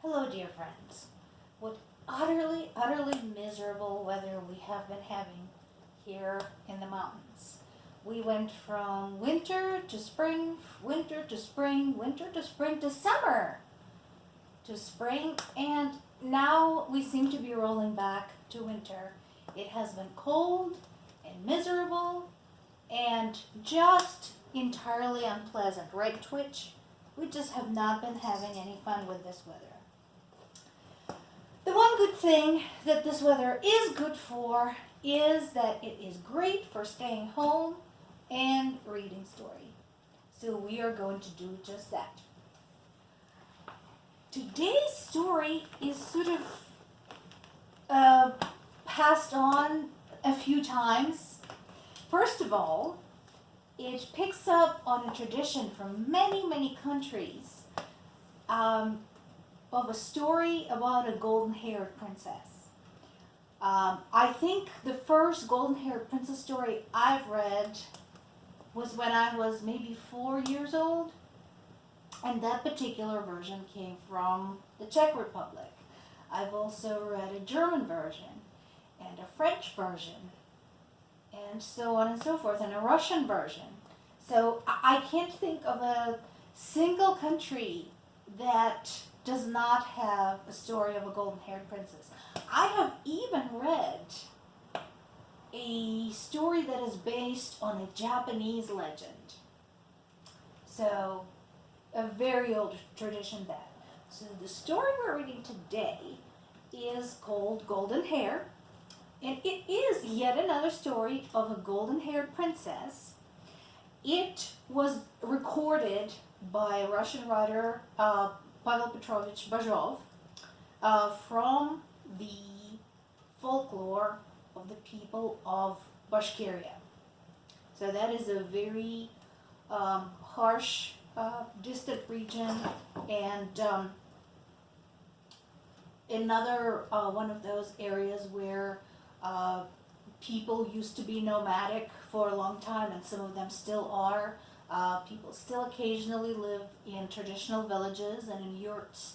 Hello, dear friends. What utterly miserable weather we have been having here in the mountains. We went from winter to spring, winter to spring, winter to spring to summer to spring, and now we seem to be rolling back to winter. It has been cold and miserable and just entirely unpleasant, right, Twitch? We just have not been having any fun with this weather. The one good thing that this weather is good for is that it is great for staying home and reading story. So we are going to do just that. Today's story is sort of passed on a few times. First of all, it picks up on a tradition from many countries of a story about a golden-haired princess. I think the first golden-haired princess story I've read was when I was maybe 4 years old, and that particular version came from the Czech Republic. I've also read a German version and a French version and so on and so forth, and a Russian version. So I can't think of a single country that does not have a story of a golden-haired princess. I have even read a story that is based on a Japanese legend. So, a very old tradition that. So the story we're reading today is called Golden Hair, and it is yet another story of a golden-haired princess. It was recorded by a Russian writer, Pavel Petrovich Bazhov, from the folklore of the people of Bashkiria. So that is a very harsh, distant region, and another one of those areas where people used to be nomadic for a long time, and some of them still are. People still occasionally live in traditional villages and in yurts.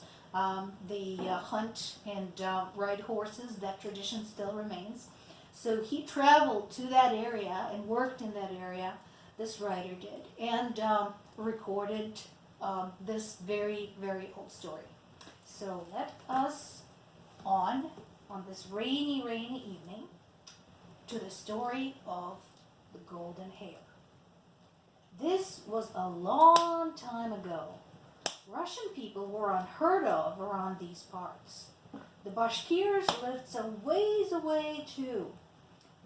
They hunt and ride horses. That tradition still remains. So he traveled to that area and worked in that area, this writer did, and recorded this very old story. So let us on this rainy evening to the story of the golden hair. This was a long time ago. Russian people were unheard of around these parts. The Bashkirs lived some ways away too.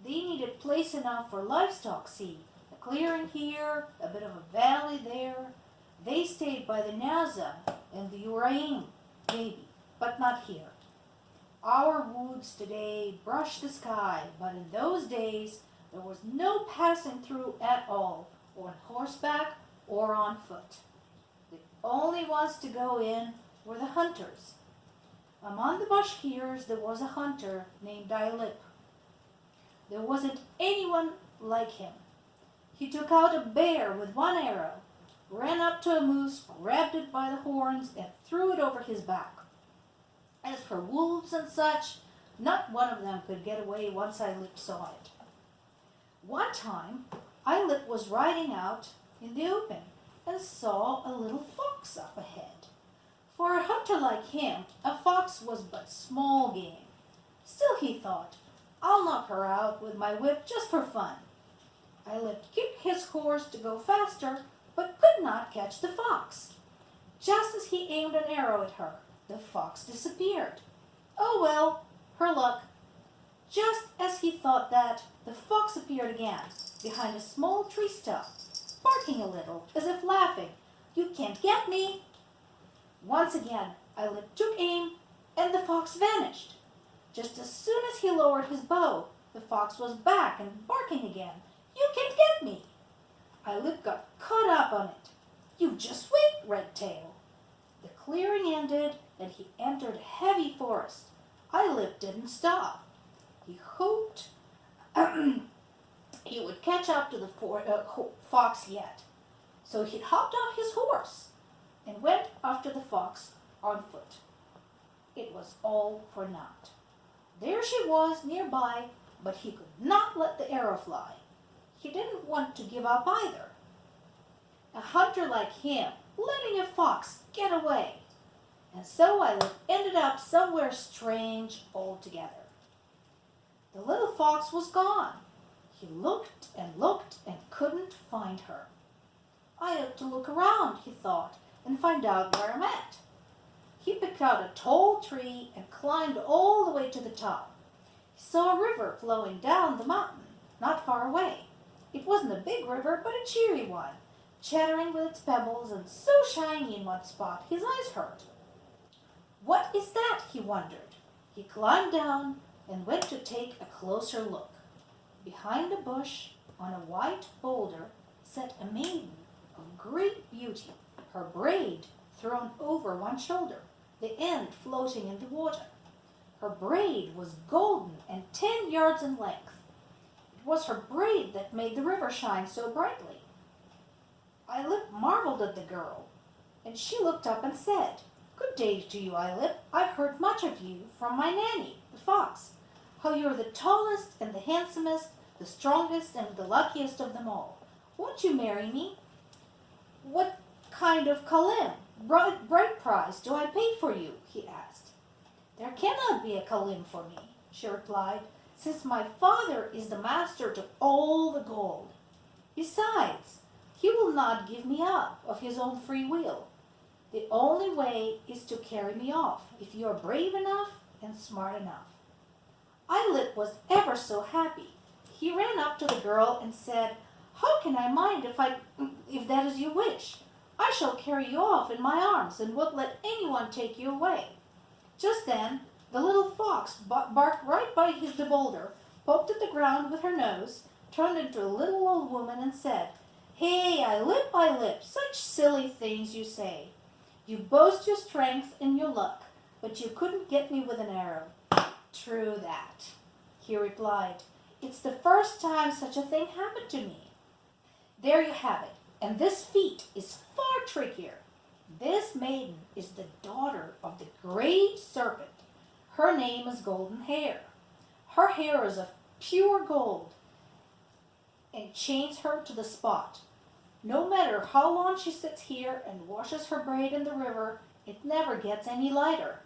They needed place enough for livestock, see, a clearing here, a bit of a valley there. They stayed by the Naza and the Uraim, maybe, but not here. Our woods today brush the sky, but in those days there was no passing through at all, on horseback or on foot. The only ones to go in were the hunters. Among the Bashkirs there was a hunter named Dailip. There wasn't anyone like him. He took out a bear with one arrow, ran up to a moose, grabbed it by the horns, and threw it over his back. As for wolves and such, not one of them could get away once Dailip saw it. One time, Dailip was riding out in the open and saw a little fox up ahead. For a hunter like him, a fox was but small game. Still, he thought, I'll knock her out with my whip just for fun. Dailip kicked his horse to go faster, but could not catch the fox. Just as he aimed an arrow at her, the fox disappeared. Oh well, her luck. Just as he thought that, the fox appeared again, behind a small tree stump, barking a little, as if laughing. You can't get me. Once again, Dailip took aim, and the fox vanished. Just as soon as he lowered his bow, the fox was back and barking again. You can't get me. Dailip got caught up on it. You just wait, Red Tail. The clearing ended, and he entered a heavy forest. Dailip didn't stop. He hoped he would catch up to the fox yet. So he hopped off his horse and went after the fox on foot. It was all for naught. There she was nearby, but he could not let the arrow fly. He didn't want to give up either. A hunter like him, letting a fox get away. And so I ended up somewhere strange altogether. The little fox was gone. He looked and couldn't find her. I ought to look around, he thought, and find out where I'm at. He picked out a tall tree and climbed all the way to the top. He saw a river flowing down the mountain, not far away. It wasn't a big river, but a cheery one, chattering with its pebbles and so shiny in one spot his eyes hurt. What is that? He wondered. He climbed down and went to take a closer look. Behind a bush, on a white boulder, sat a maiden of great beauty, her braid thrown over one shoulder, the end floating in the water. Her braid was golden and 10 yards in length. It was her braid that made the river shine so brightly. Eilip marveled at the girl, and she looked up and said, "Good day to you, Eilip. I've heard much of you from my nanny, the fox, how you're the tallest and the handsomest, the strongest and the luckiest of them all. Won't you marry me?" "What kind of kalim, bright price, do I pay for you?" he asked. "There cannot be a kalim for me," she replied, "since my father is the master to all the gold. Besides, he will not give me up of his own free will. The only way is to carry me off, if you are brave enough and smart enough." Eilip was ever so happy. He ran up to the girl and said, "How can I mind if that is your wish? I shall carry you off in my arms and won't let anyone take you away." Just then, the little fox barked right by the boulder, poked at the ground with her nose, turned into a little old woman and said, "Hey, Eilip, such silly things you say. You boast your strength and your luck, but you couldn't get me with an arrow." "True that," he replied. "It's the first time such a thing happened to me." There you have it, and this feat is far trickier. This maiden is the daughter of the great serpent. Her name is Golden Hair. Her hair is of pure gold and chains her to the spot. No matter how long she sits here and washes her braid in the river, it never gets any lighter.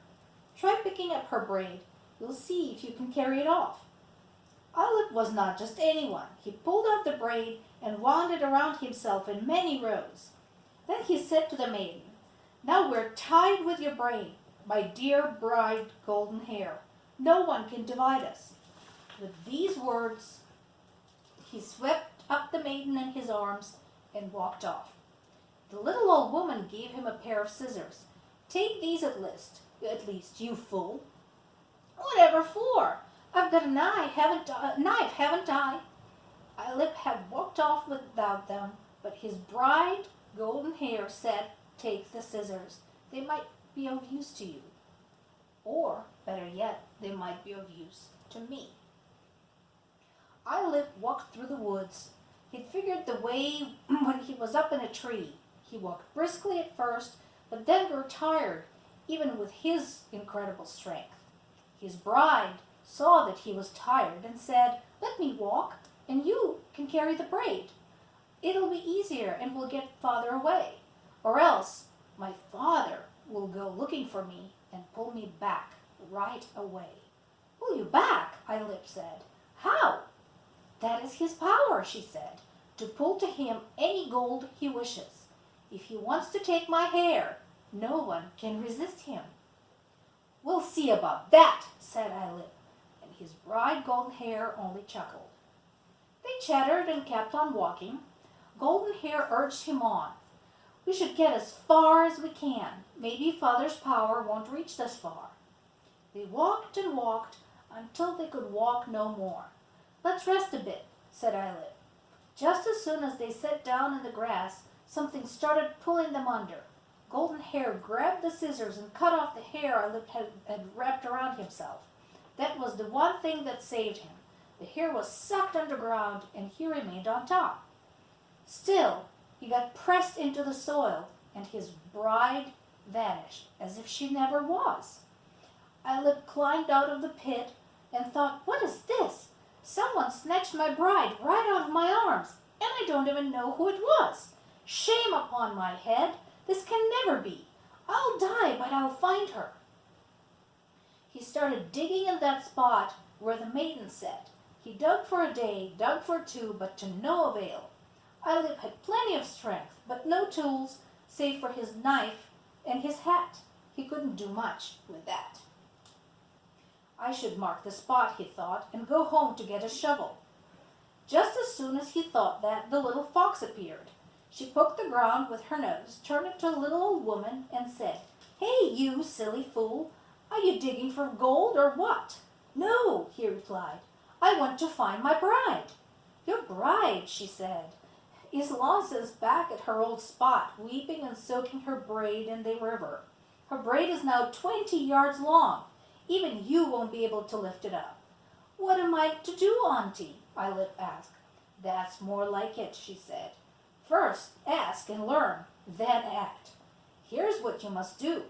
Try picking up her braid. You'll see if you can carry it off. Eilip was not just anyone. He pulled out the braid and wound it around himself in many rows. Then he said to the maiden, "Now we're tied with your braid, my dear bride Golden Hair. No one can divide us." With these words, he swept up the maiden in his arms and walked off. The little old woman gave him a pair of scissors. "Take these at least, you fool." "Whatever for? I've got a knife, haven't I?" Eilip had walked off without them, but his bride, Golden Hair, said, "Take the scissors. They might be of use to you. Or, better yet, they might be of use to me." Eilip walked through the woods. He'd figured the way when he was up in a tree. He walked briskly at first, but then grew tired, even with his incredible strength. His bride saw that he was tired and said, "Let me walk, and you can carry the braid. It'll be easier and we'll get farther away. Or else my father will go looking for me and pull me back right away." "Pull you back?" Eilip said. "How?" "That is his power," she said, "to pull to him any gold he wishes. If he wants to take my hair, no one can resist him." "We'll see about that," said Eilip, and his bride Golden Hair only chuckled. They chattered and kept on walking. Golden Hair urged him on. "We should get as far as we can. Maybe Father's power won't reach this far." They walked and walked until they could walk no more. "Let's rest a bit," said Eilip. Just as soon as they sat down in the grass, something started pulling them under. Golden Hair grabbed the scissors and cut off the hair Eilip had wrapped around himself. That was the one thing that saved him. The hair was sucked underground, and he remained on top. Still, he got pressed into the soil, and his bride vanished as if she never was. Eyelip climbed out of the pit and thought, what is this? Someone snatched my bride right out of my arms, and I don't even know who it was. Shame upon my head! This can never be. I'll die, but I'll find her. He started digging in that spot where the maiden sat. He dug for a day, dug for two, but to no avail. Eyelip had plenty of strength, but no tools, save for his knife and his hat. He couldn't do much with that. I should mark the spot, he thought, and go home to get a shovel. Just as soon as he thought that, the little fox appeared. She poked the ground with her nose, turned into a little old woman, and said, Hey, you silly fool, are you digging for gold or what? No, he replied, I want to find my bride. Your bride, she said, is long since back at her old spot, weeping and soaking her braid in the river. Her braid is now 20 yards long. Even you won't be able to lift it up. What am I to do, Auntie? Eyelip asked. That's more like it, she said. First, ask and learn, then act. Here's what you must do.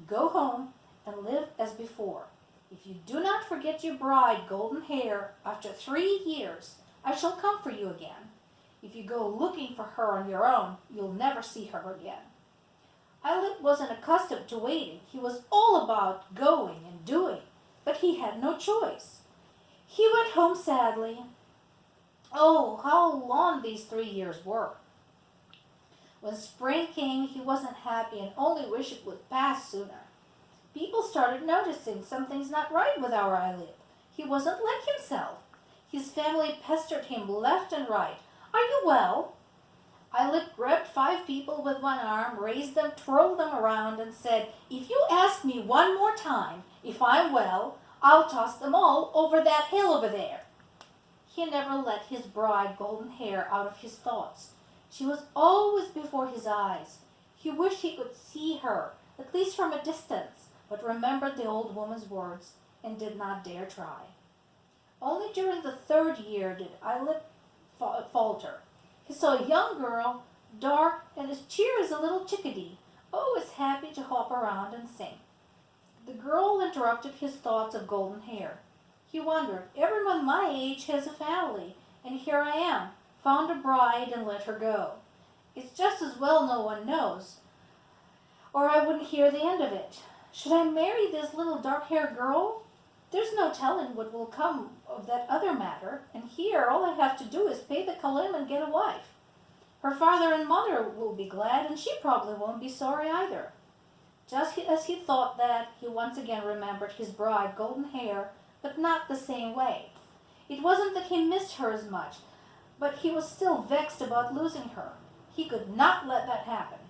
Go home and live as before. If you do not forget your bride, Golden Hair, after 3 years, I shall come for you again. If you go looking for her on your own, you'll never see her again. Eyelip wasn't accustomed to waiting. He was all about going and doing, but he had no choice. He went home sadly. Oh, how long these 3 years were. When spring came, he wasn't happy and only wished it would pass sooner. People started noticing something's not right with our Eyelip. He wasn't like himself. His family pestered him left and right. Are you well? Eyelip grabbed 5 people with one arm, raised them, twirled them around, and said, If you ask me one more time if I'm well, I'll toss them all over that hill over there. He never let his bride, Golden Hair, out of his thoughts. She was always before his eyes. He wished he could see her, at least from a distance, but remembered the old woman's words and did not dare try. Only during the 3rd year did Eyelip falter. He saw a young girl, dark and as cheery as a little chickadee, always happy to hop around and sing. The girl interrupted his thoughts of Golden Hair. He wondered, everyone my age has a family, and here I am, found a bride and let her go. It's just as well no one knows, or I wouldn't hear the end of it. Should I marry this little dark-haired girl? There's no telling what will come of that other matter, and here all I have to do is pay the kalim and get a wife. Her father and mother will be glad, and she probably won't be sorry either. Just as he thought that, he once again remembered his bride, Golden Hair, but not the same way. It wasn't that he missed her as much, but he was still vexed about losing her. He could not let that happen.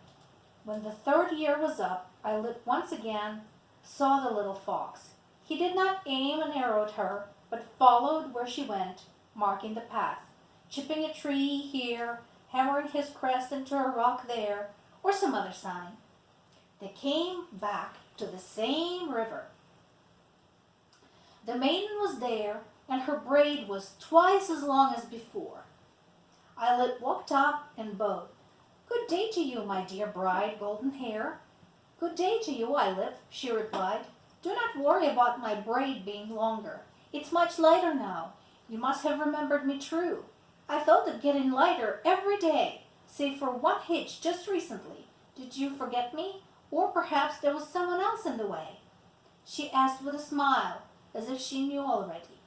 When the 3rd year was up, Eyelip once again saw the little fox. He did not aim an arrow at her, but followed where she went, marking the path, chipping a tree here, hammering his crest into a rock there, or some other sign. They came back to the same river. The maiden was there, and her braid was twice as long as before. Eyelip walked up and bowed. Good day to you, my dear bride, Golden Hair. Good day to you, Eyelip, she replied. Do not worry about my braid being longer. It's much lighter now. You must have remembered me true. I felt it getting lighter every day, save for one hitch just recently. Did you forget me? Or perhaps there was someone else in the way? She asked with a smile, as if she knew already.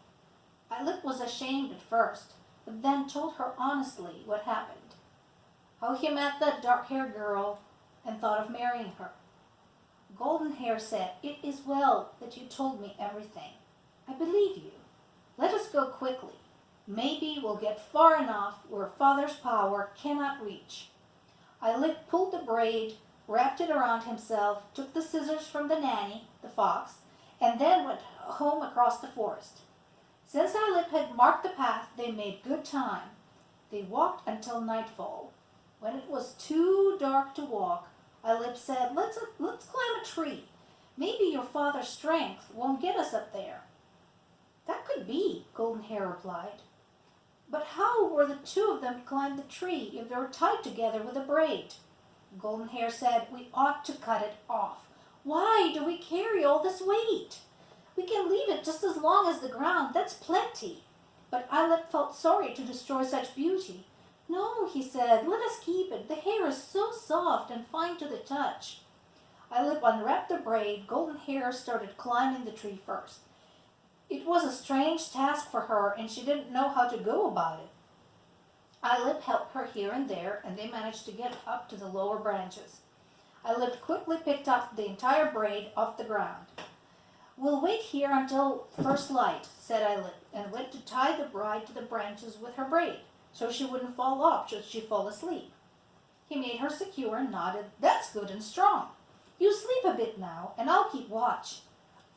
Eyelip was ashamed at first, but then told her honestly what happened. How he met that dark-haired girl and thought of marrying her. Golden Hair said, It is well that you told me everything. I believe you. Let us go quickly. Maybe we'll get far enough where Father's power cannot reach. Eyelip pulled the braid, wrapped it around himself, took the scissors from the nanny, the fox, and then went home across the forest. Since Eyelip had marked the path, they made good time. They walked until nightfall. When it was too dark to walk, Eyelip said, Let's climb a tree. Maybe your father's strength won't get us up there. That could be, Golden Hair replied. But how were the 2 of them to climb the tree if they were tied together with a braid? Golden Hair said, We ought to cut it off. Why do we carry all this weight? We can leave it just as long as the ground. That's plenty. But Eilip felt sorry to destroy such beauty. No, he said, let us keep it. The hair is so soft and fine to the touch. Eilip unwrapped the braid. Golden Hair started climbing the tree first. It was a strange task for her, and she didn't know how to go about it. Eilip helped her here and there, and they managed to get up to the lower branches. Eilip quickly picked up the entire braid off the ground. We'll wait here until first light, said Eilip, and went to tie the bride to the branches with her braid, so she wouldn't fall off should she fall asleep. He made her secure and nodded, That's good and strong. You sleep a bit now, and I'll keep watch.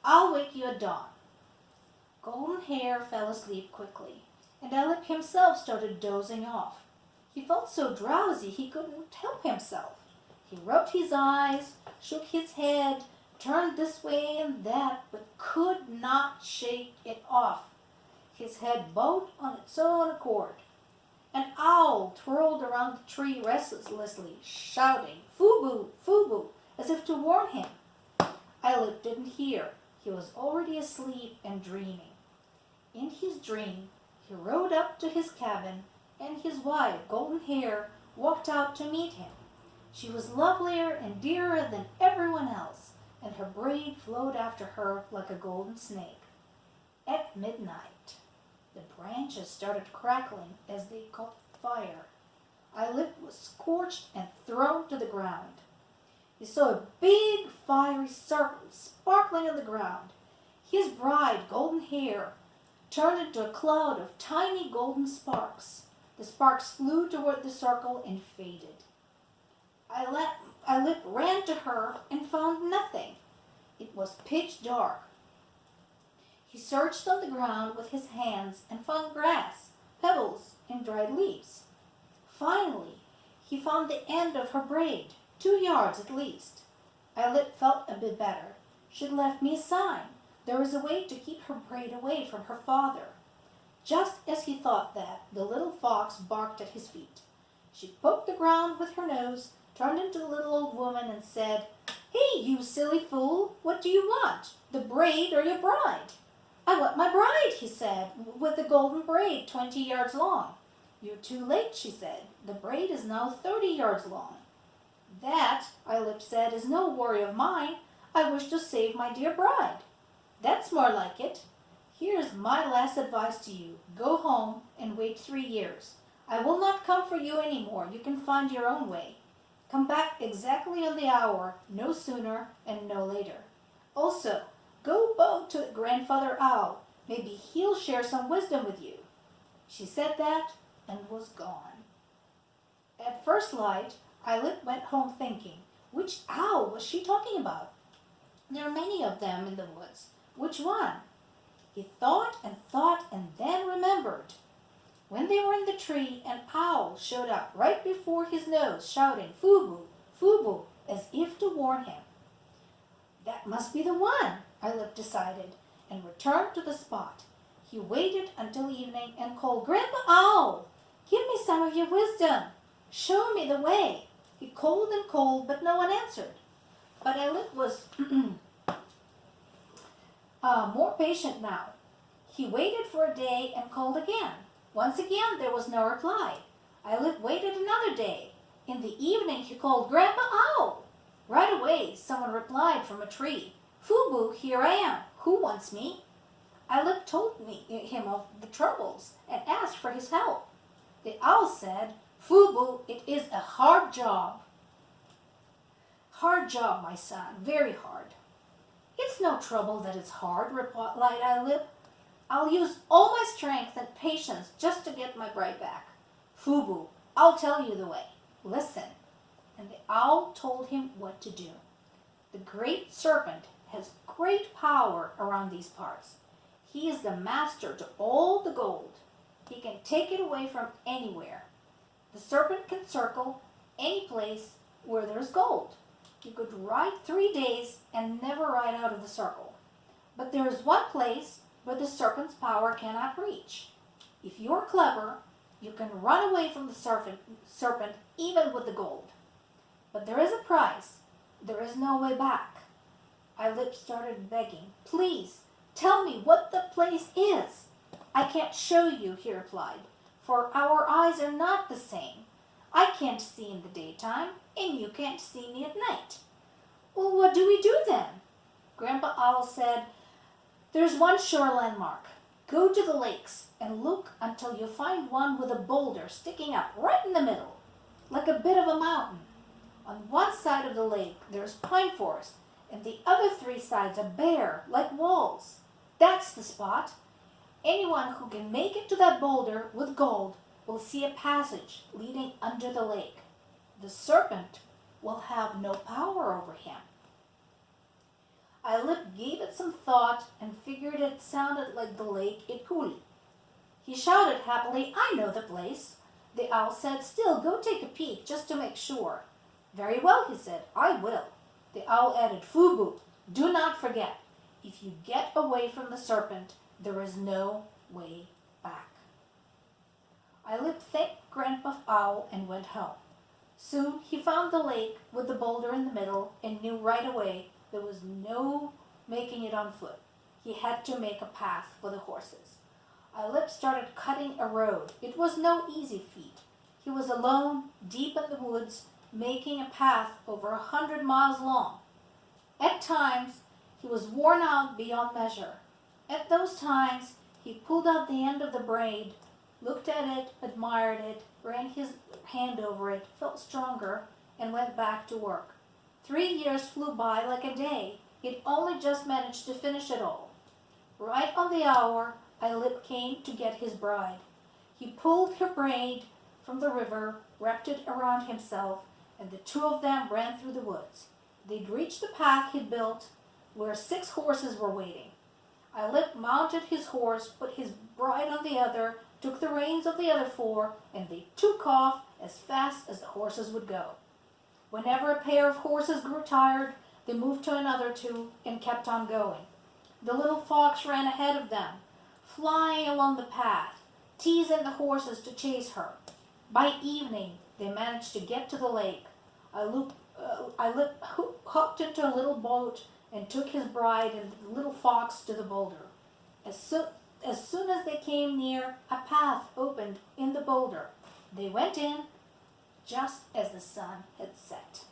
I'll wake you at dawn. Golden Hair fell asleep quickly, and Eilip himself started dozing off. He felt so drowsy he couldn't help himself. He rubbed his eyes, shook his head, turned this way and that, but could not shake it off. His head bowed on its own accord. An owl twirled around the tree restlessly, shouting, Fubu, Fubu, as if to warn him. Eilip didn't hear. He was already asleep and dreaming. In his dream, he rode up to his cabin, and his wife, Golden Hair, walked out to meet him. She was lovelier and dearer than everyone else, and her braid flowed after her like a golden snake. At midnight, the branches started crackling as they caught fire. Eilip was scorched and thrown to the ground. He saw a big fiery circle sparkling on the ground. His bride, Golden Hair, turned into a cloud of tiny golden sparks. The sparks flew toward the circle and faded. Eilip ran to her and found nothing. It was pitch dark. He searched on the ground with his hands and found grass, pebbles, and dried leaves. Finally, he found the end of her braid, 2 yards at least. Eilip felt a bit better. She'd left me a sign. There was a way to keep her braid away from her father. Just as he thought that, the little fox barked at his feet. She poked the ground with her nose, turned into the little old woman, and said, Hey, you silly fool, what do you want, the braid or your bride? I want my bride, he said, with the golden braid 20 yards long. You're too late, she said. The braid is now 30 yards long. That, Eilip said, is no worry of mine. I wish to save my dear bride. That's more like it. Here's my last advice to you. Go home and wait 3 years. I will not come for you any more. You can find your own way. Come back exactly on the hour, no sooner and no later. Also, go bow to Grandfather Owl. Maybe he'll share some wisdom with you. She said that and was gone. At first light, Eilip went home thinking, which owl was she talking about? There are many of them in the woods. Which one? He thought and then remembered. When they were in the tree, an owl showed up right before his nose, shouting, Fubu, Fubu, as if to warn him. That must be the one, Eilip decided, and returned to the spot. He waited until evening and called, Grandpa Owl, give me some of your wisdom. Show me the way. He called and called, but no one answered. But Eilip was more patient now. He waited for a day and called again. Once again, there was no reply. Eilip waited another day. In the evening, he called, Grandpa Owl. Right away, someone replied from a tree, Fubu, here I am. Who wants me? Eilip told him of the troubles and asked for his help. The owl said, Fubu, it is a hard job. Hard job, my son, very hard. It's no trouble that it's hard, replied Eilip. I'll use all my strength and patience just to get my bride back. Fubu, I'll tell you the way. Listen. And the owl told him what to do. The great serpent has great power around these parts. He is the master to all the gold. He can take it away from anywhere. The serpent can circle any place where there's gold. You could ride 3 days and never ride out of the circle. But there is one place where the serpent's power cannot reach. If you're clever, you can run away from the serpent even with the gold. But there is a price. There is no way back. Eilip started begging, Please, Tell me what the place is." "I can't show you," he replied, "for our eyes are not the same. I can't see in the daytime, and you can't see me at night." "Well, what do we do then?" Grandpa Owl said, "There's one sure landmark. Go to the lakes and look until you find one with a boulder sticking up right in the middle, like a bit of a mountain. On one side of the lake there's pine forest, and the other 3 sides are bare, like walls. That's the spot. Anyone who can make it to that boulder with gold will see a passage leading under the lake. The serpent will have no power over him." Ailip gave it some thought and figured it sounded like the lake Ikuli. He shouted happily, "I know the place." The owl said, "Still, go take a peek just to make sure." "Very well," he said, "I will." The owl added, "Fubu, do not forget, if you get away from the serpent, there is no way back." Ailip thanked Grandpa Owl and went home. Soon he found the lake with the boulder in the middle and knew right away there was no making it on foot. He had to make a path for the horses. Ailip started cutting a road. It was no easy feat. He was alone, deep in the woods, making a path over 100 miles long. At times, he was worn out beyond measure. At those times, he pulled out the end of the braid, looked at it, admired it, ran his hand over it, felt stronger, and went back to work. 3 years flew by like a day. He'd only just managed to finish it all. Right on the hour, Ailip came to get his bride. He pulled her braid from the river, wrapped it around himself, and the 2 of them ran through the woods. They'd reached the path he'd built, where 6 horses were waiting. Ailip mounted his horse, put his bride on the other, took the reins of the other 4, and they took off as fast as the horses would go. Whenever a pair of horses grew tired, they moved to another 2 and kept on going. The little fox ran ahead of them, flying along the path, teasing the horses to chase her. By evening, they managed to get to the lake. Ailip hopped into a little boat and took his bride and the little fox to the boulder. As soon as they came near, a path opened in the boulder. They went in just as the sun had set.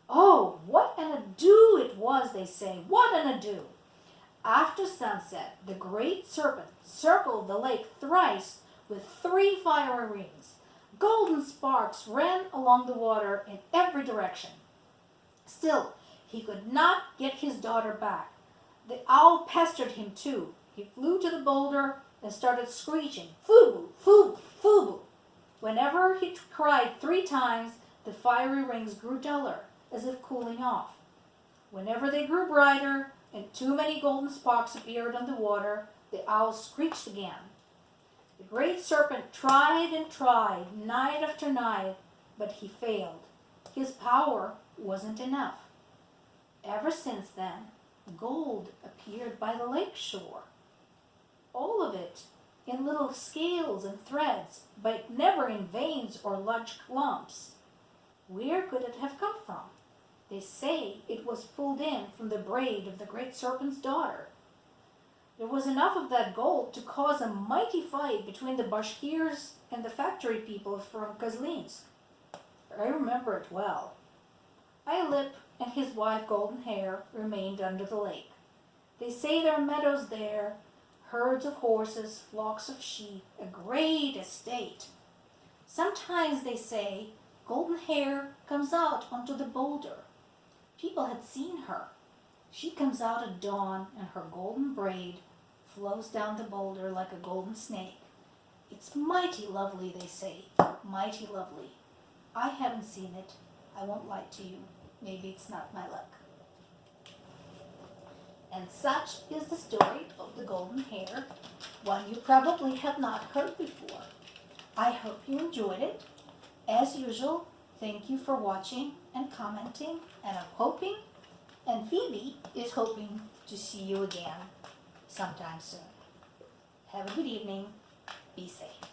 "Oh, what an ado it was," they say. "What an ado!" After sunset, the great serpent circled the lake thrice with 3 fiery rings. Golden sparks ran along the water in every direction. Still, he could not get his daughter back. The owl pestered him too. He flew to the boulder and started screeching, "Fubu, fubu, fubu." Whenever he cried 3 times, the fiery rings grew duller, as if cooling off. Whenever they grew brighter and too many golden sparks appeared on the water, the owl screeched again. The great serpent tried and tried, night after night, but he failed. His power wasn't enough. Ever since then, gold appeared by the lake shore. All of it in little scales and threads, but never in veins or large lumps. Where could it have come from? They say it was pulled in from the braid of the great serpent's daughter. There was enough of that gold to cause a mighty fight between the Bashkirs and the factory people from Kozlinsk. I remember it well. Ailip and his wife Golden Hair remained under the lake. They say there are meadows there, herds of horses, flocks of sheep, a great estate. Sometimes, they say, Golden Hair comes out onto the boulder. People had seen her. She comes out at dawn, and her golden braid flows down the boulder like a golden snake. It's mighty lovely, they say, mighty lovely. I haven't seen it. I won't lie to you. Maybe it's not my luck. And such is the story of the golden hair, one you probably have not heard before. I hope you enjoyed it. As usual, thank you for watching and commenting, and I'm hoping, and Phoebe is hoping to see you again sometime soon. Have a good evening. Be safe.